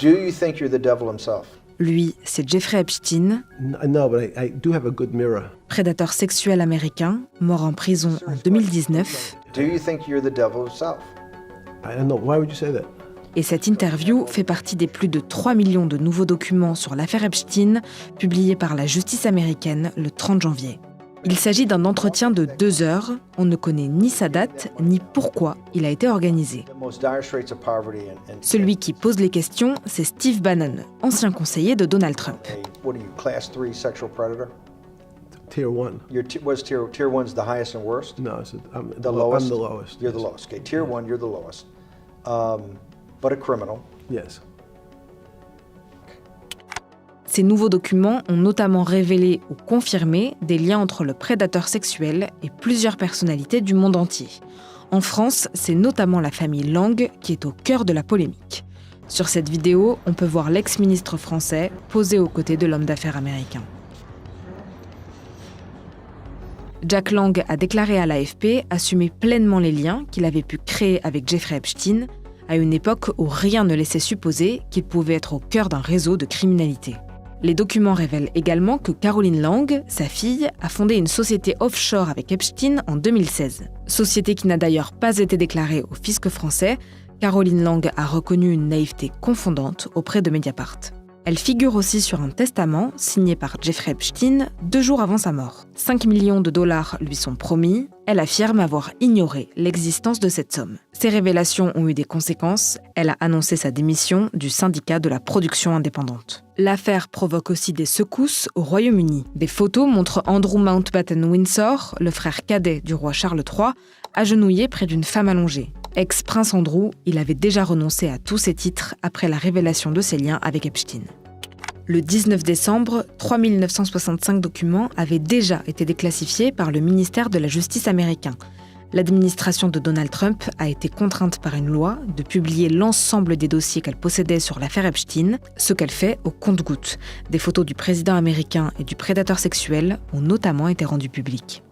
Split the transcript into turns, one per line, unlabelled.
Do you think you're the devil himself?
Lui, c'est Jeffrey Epstein,
No, but I do have a good mirror.
prédateur sexuel américain, mort en prison en 2019.
Do you think you're the devil himself?
I don't know. Why would you say that?
Et cette interview fait partie des plus de 3 millions de nouveaux documents sur l'affaire Epstein, publiés par la justice américaine le 30 janvier. Il s'agit d'un entretien de 2 heures. On ne connaît ni sa date, ni pourquoi il a été organisé. Celui qui pose les questions, c'est Steve Bannon, ancien conseiller de Donald Trump.
What are you, class 3 sexual predator?
Tier 1.
Was tier 1's the highest and worst?
No, I'm
The lowest?
I'm the lowest.
You're the
yes.
lowest. Okay, tier 1, you're the lowest. But a criminal.
Yes.
Ces nouveaux documents ont notamment révélé ou confirmé des liens entre le prédateur sexuel et plusieurs personnalités du monde entier. En France, c'est notamment la famille Lang qui est au cœur de la polémique. Sur cette vidéo, on peut voir l'ex-ministre français posé aux côtés de l'homme d'affaires américain. Jack Lang a déclaré à l'AFP assumer pleinement les liens qu'il avait pu créer avec Jeffrey Epstein, à une époque où rien ne laissait supposer qu'il pouvait être au cœur d'un réseau de criminalité. Les documents révèlent également que Caroline Lang, sa fille, a fondé une société offshore avec Epstein en 2016. Société qui n'a d'ailleurs pas été déclarée au fisc français, Caroline Lang a reconnu une naïveté confondante auprès de Mediapart. Elle figure aussi sur un testament signé par Jeffrey Epstein 2 jours avant sa mort. 5 millions de dollars lui sont promis. Elle affirme avoir ignoré l'existence de cette somme. Ces révélations ont eu des conséquences. Elle a annoncé sa démission du syndicat de la production indépendante. L'affaire provoque aussi des secousses au Royaume-Uni. Des photos montrent Andrew Mountbatten-Windsor, le frère cadet du roi Charles III, agenouillé près d'une femme allongée. Ex-prince Andrew, il avait déjà renoncé à tous ses titres après la révélation de ses liens avec Epstein. Le 19 décembre, 3965 documents avaient déjà été déclassifiés par le ministère de la Justice américain. L'administration de Donald Trump a été contrainte par une loi de publier l'ensemble des dossiers qu'elle possédait sur l'affaire Epstein, ce qu'elle fait au compte-gouttes. Des photos du président américain et du prédateur sexuel ont notamment été rendues publiques.